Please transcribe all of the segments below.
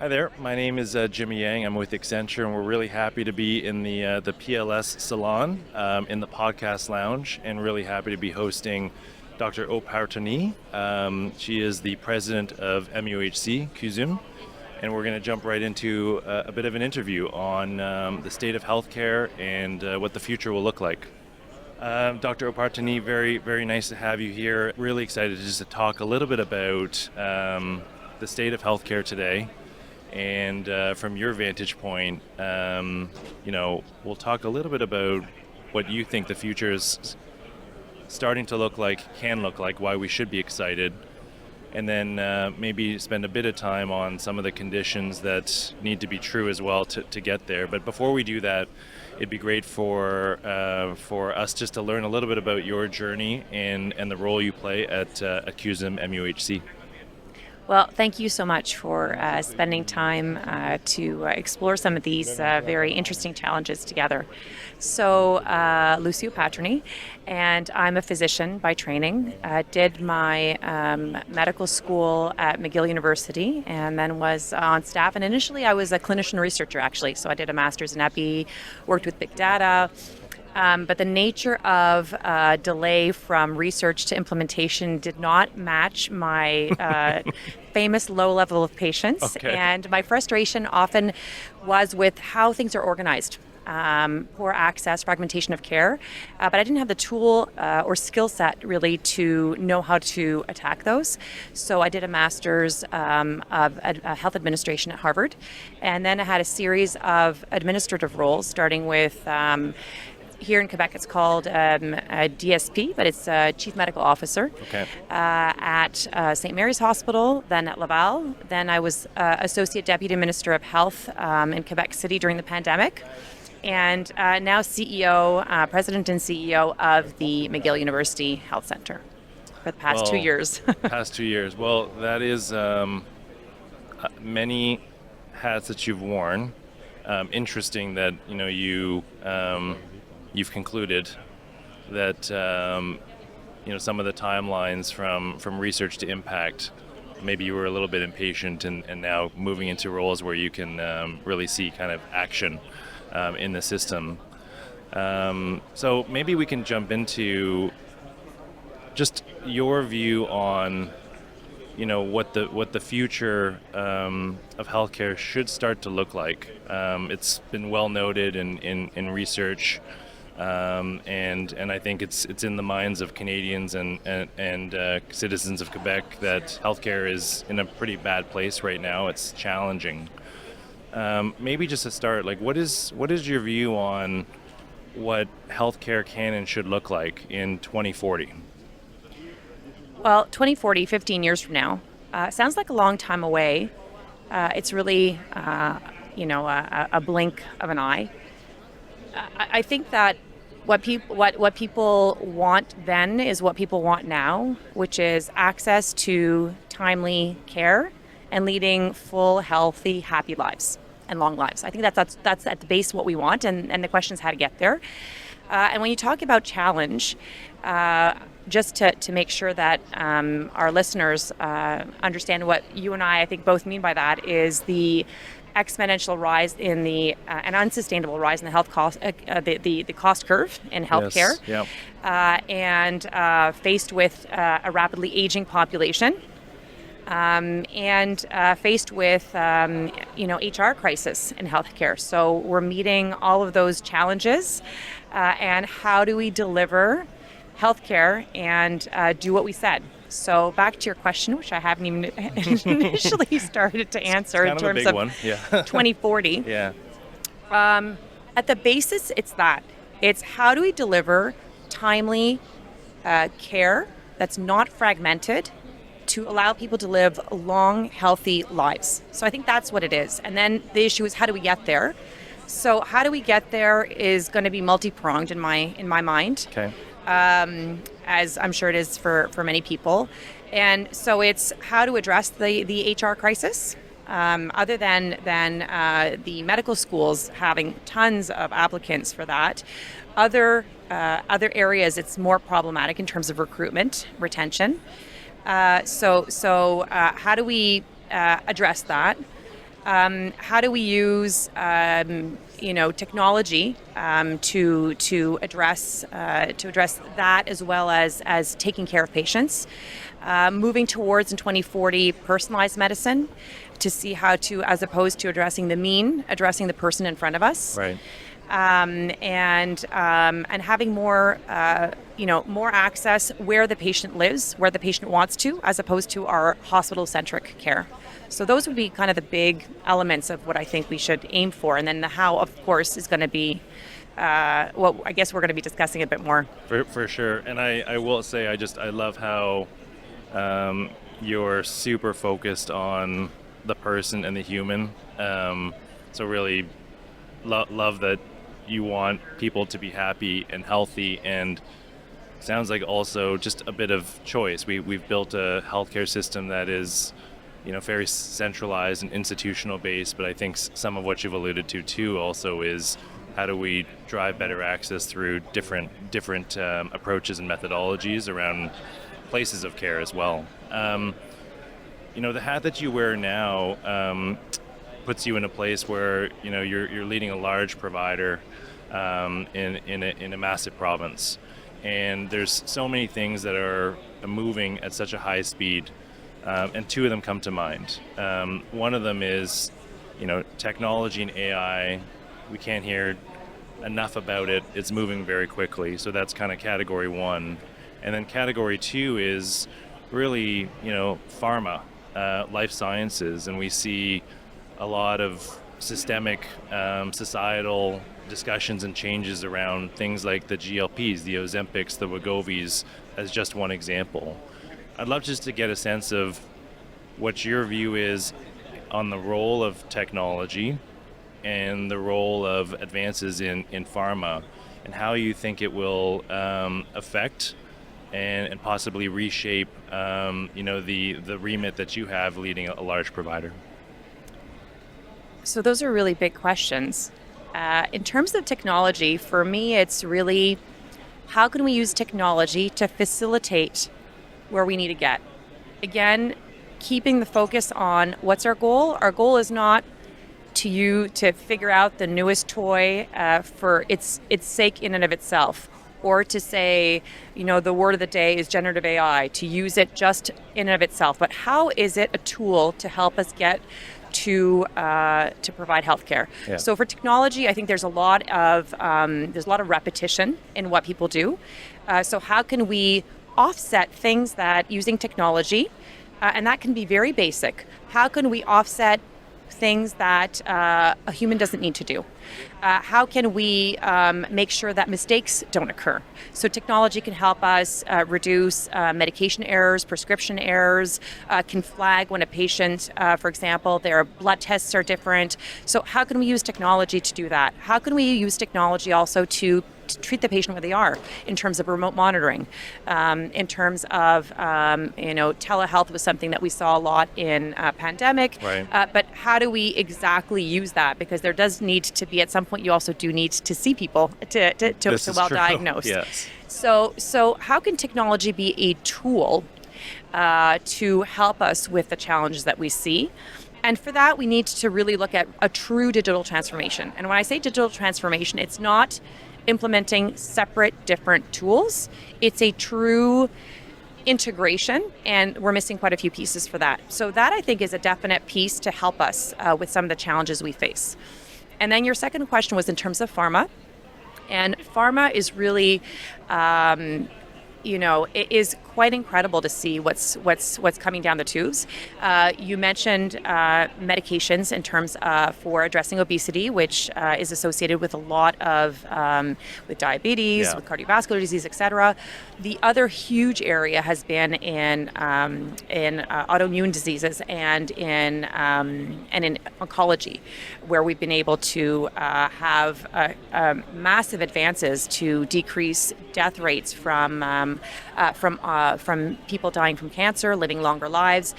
Hi there, my name is Jimmy Yang. I'm with Accenture, and we're really happy to be in the PLS salon in the podcast lounge, and really happy to be hosting Dr. Opatrny. She is the president of MUHC, CUSM, and we're going to jump right into a bit of an interview on the state of healthcare and what the future will look like. Dr. Opatrny, very, very nice to have you here. Really excited just to talk a little bit about the state of healthcare today. And from your vantage point, we'll talk a little bit about what you think the future is starting to look like, can look like, why we should be excited, and then maybe spend a bit of time on some of the conditions that need to be true as well to get there. But before we do that, it'd be great for us just to learn a little bit about your journey and the role you play at CUSM MUHC. Well, thank you so much for spending time to explore some of these very interesting challenges together. So, Lucie Opatrny, and I'm a physician by training. Did my medical school at McGill University, and then was on staff. And initially, I was a clinician researcher, actually. So I did a master's in epi, worked with big data. But the nature of delay from research to implementation did not match my famous low level of patience. Okay. And my frustration often was with how things are organized. Poor access, fragmentation of care. But I didn't have the tool or skill set really to know how to attack those. So I did a master's of health administration at Harvard. And then I had a series of administrative roles, starting with here in Quebec, it's called a DSP, but it's Chief Medical Officer. Okay. At St. Mary's Hospital, then at Laval. Then I was Associate Deputy Minister of Health in Quebec City during the pandemic. And now President and CEO of the McGill University Health Center for the past 2 years. Past 2 years. Well, that is many hats that you've worn. Interesting that, you've concluded that some of the timelines from research to impact, maybe you were a little bit impatient and now moving into roles where you can really see kind of action in the system. So maybe we can jump into just your view on what the future of healthcare should start to look like. It's been well noted in research. And I think it's in the minds of Canadians and citizens of Quebec that healthcare is in a pretty bad place right now. It's challenging. Maybe just to start, what is your view on what healthcare can and should look like in 2040? Well, 2040, 15 years from now, sounds like a long time away. It's really, a blink of an eye. I think that what people want then is what people want now, which is access to timely care and leading full, healthy, happy lives and long lives. I think that's at the base what we want, and the question is how to get there. And when you talk about challenge, just to make sure that our listeners understand what you and I think both mean by that is the exponential rise in an unsustainable rise in the health cost, the cost curve in healthcare, Yes. Yep. and faced with a rapidly aging population, and faced with HR crisis in healthcare. So we're meeting all of those challenges, and how do we deliver healthcare and do what we said? So back to your question, which I haven't even initially started to answer in terms of one. Yeah. 2040. Yeah. At the basis, it's that. It's how do we deliver timely care that's not fragmented to allow people to live long, healthy lives. So I think that's what it is. And then the issue is how do we get there? So how do we get there is going to be multi-pronged in my mind. Okay. As I'm sure it is for many people. And so it's how to address the HR crisis. Other than the medical schools having tons of applicants for that, other areas it's more problematic in terms of recruitment, retention. So how do we address that? How do we use technology to address that, as well as taking care of patients? Moving towards in 2040 personalized medicine, to see how to, as opposed to addressing the mean, addressing the person in front of us. Right. And having more more access where the patient lives, where the patient wants to, as opposed to our hospital-centric care. So those would be kind of the big elements of what I think we should aim for. And then the how, of course, is going to be, I guess we're going to be discussing a bit more. For sure. And I will say, I love how you're super focused on the person and the human. So really love that you want people to be happy and healthy, and sounds like also just a bit of choice. We've built a healthcare system that is, very centralized and institutional based, but I think some of what you've alluded to too also is how do we drive better access through different approaches and methodologies around places of care as well. The hat that you wear now puts you in a place where you're leading a large provider in a massive province, and there's so many things that are moving at such a high speed, and two of them come to mind. One of them is technology and AI. We can't hear enough about it. It's moving very quickly, so that's kind of category one. And then category two is really pharma, life sciences, and we see a lot of systemic societal discussions and changes around things like the GLPs, the Ozempics, the Wegovy's, as just one example. I'd love just to get a sense of what your view is on the role of technology and the role of advances in pharma, and how you think it will affect and possibly reshape the remit that you have leading a large provider. So those are really big questions. In terms of technology, for me, it's really how can we use technology to facilitate where we need to get? Again, keeping the focus on what's our goal. Our goal is not to figure out the newest toy for its sake in and of itself, or to say, the word of the day is generative AI, to use it just in and of itself. But how is it a tool to help us get to provide healthcare? Yeah. So for technology, I think there's a lot of repetition in what people do. So how can we offset things that using technology, and that can be very basic. How can we offset things that a human doesn't need to do? How can we make sure that mistakes don't occur? So technology can help us reduce medication errors, prescription errors, can flag when a patient, for example, their blood tests are different. So how can we use technology to do that? How can we use technology also to treat the patient where they are, in terms of remote monitoring, in terms of telehealth was something that we saw a lot in pandemic. Right. But how do we exactly use that? Because there does need to be, at some point, you also do need to see people to well true. Diagnose. Yes. So how can technology be a tool to help us with the challenges that we see? And for that, we need to really look at a true digital transformation. And when I say digital transformation, it's not implementing separate, different tools. It's a true integration, and we're missing quite a few pieces for that. So that, I think, is a definite piece to help us with some of the challenges we face. And then your second question was in terms of pharma. And pharma is really, it is quite incredible to see what's coming down the tubes. You mentioned medications in terms for addressing obesity, which is associated with a lot of with diabetes, with cardiovascular disease, etc. The other huge area has been in autoimmune diseases and in oncology, where we've been able to have massive advances to decrease death rates from people dying from cancer, living longer lives.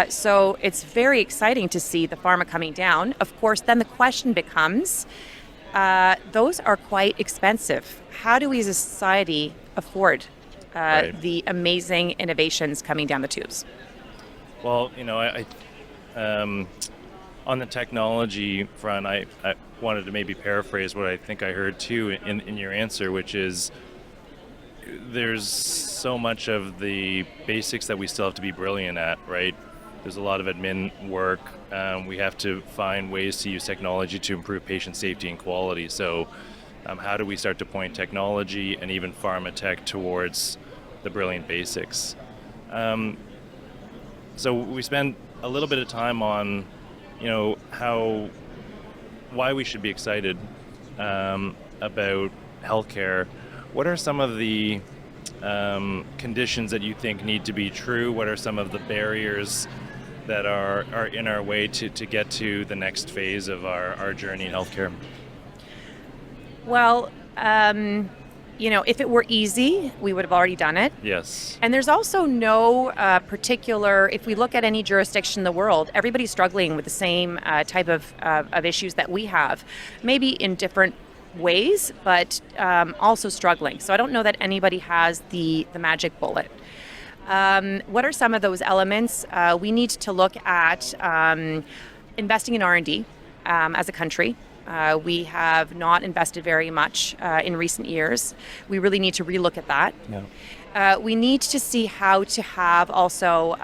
So it's very exciting to see the pharma coming down. Of course, then the question becomes, those are quite expensive. How do we as a society afford the amazing innovations coming down the tubes? Well, on the technology front, I wanted to maybe paraphrase what I think I heard too in your answer, which is there's so much of the basics that we still have to be brilliant at, right? There's a lot of admin work. We have to find ways to use technology to improve patient safety and quality. So how do we start to point technology and even pharma tech towards the brilliant basics? So we spend a little bit of time on, why we should be excited about healthcare. What are some of the conditions that you think need to be true? What are some of the barriers that are in our way to get to the next phase of our journey in healthcare? Well, if it were easy, we would have already done it. Yes. And there's also no particular, if we look at any jurisdiction in the world, everybody's struggling with the same type of issues that we have, maybe in different ways, but also struggling. So I don't know that anybody has the magic bullet. What are some of those elements? We need to look at investing in R&D as a country. We have not invested very much in recent years. We really need to relook at that. Yeah. We need to see how to have also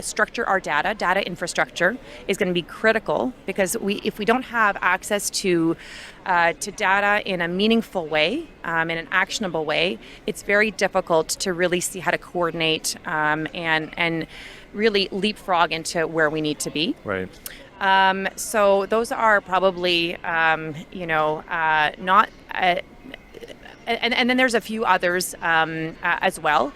structure our data. Data infrastructure is going to be critical because if we don't have access to data in a meaningful way, in an actionable way, it's very difficult to really see how to coordinate and really leapfrog into where we need to be. Right. So those are probably, not, and then there's a few others as well.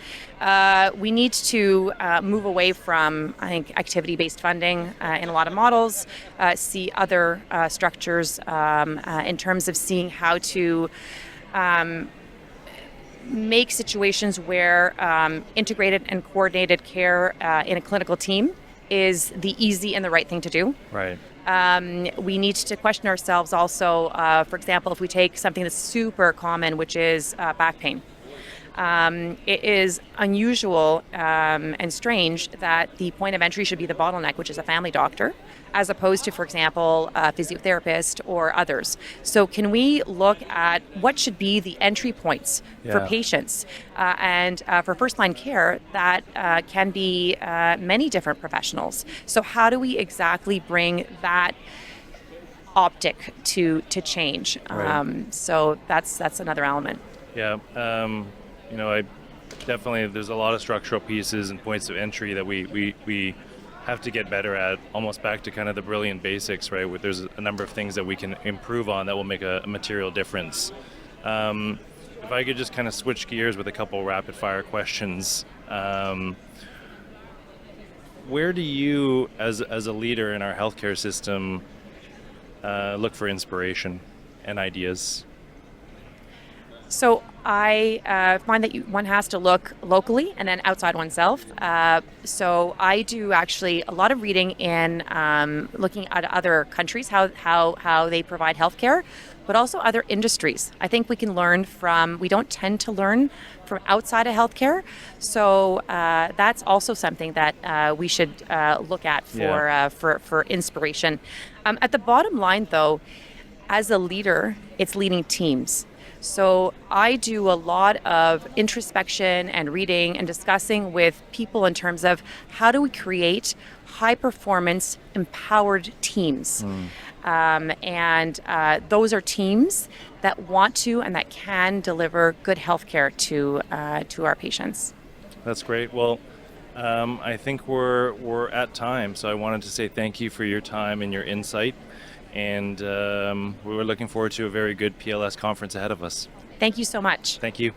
We need to move away from, I think, activity-based funding in a lot of models, see other structures in terms of seeing how to make situations where integrated and coordinated care in a clinical team is the easy and the right thing to do. Right. We need to question ourselves also, for example, if we take something that's super common, which is back pain. It is unusual and strange that the point of entry should be the bottleneck, which is a family doctor, as opposed to, for example, a physiotherapist or others. So can we look at what should be the entry points for patients and for first-line care that can be many different professionals. So how do we exactly bring that optic to change? Right. So that's another element. Yeah. I definitely, there's a lot of structural pieces and points of entry that we have to get better at, almost back to kind of the brilliant basics, right? Where there's a number of things that we can improve on that will make a material difference. If I could just kind of switch gears with a couple rapid fire questions. Where do you, as a leader in our healthcare system, look for inspiration and ideas? So I find that one has to look locally and then outside oneself. So I do actually a lot of reading in looking at other countries, how they provide healthcare, but also other industries. I think we can learn we don't tend to learn from outside of healthcare. So that's also something that we should look at for inspiration. At the bottom line, though, as a leader, it's leading teams. So I do a lot of introspection and reading and discussing with people in terms of how do we create high-performance, empowered teams. And those are teams that want to and that can deliver good healthcare to our patients. That's great. Well, I think we're at time, so I wanted to say thank you for your time and your insight. And we were looking forward to a very good PLS conference ahead of us. Thank you so much. Thank you.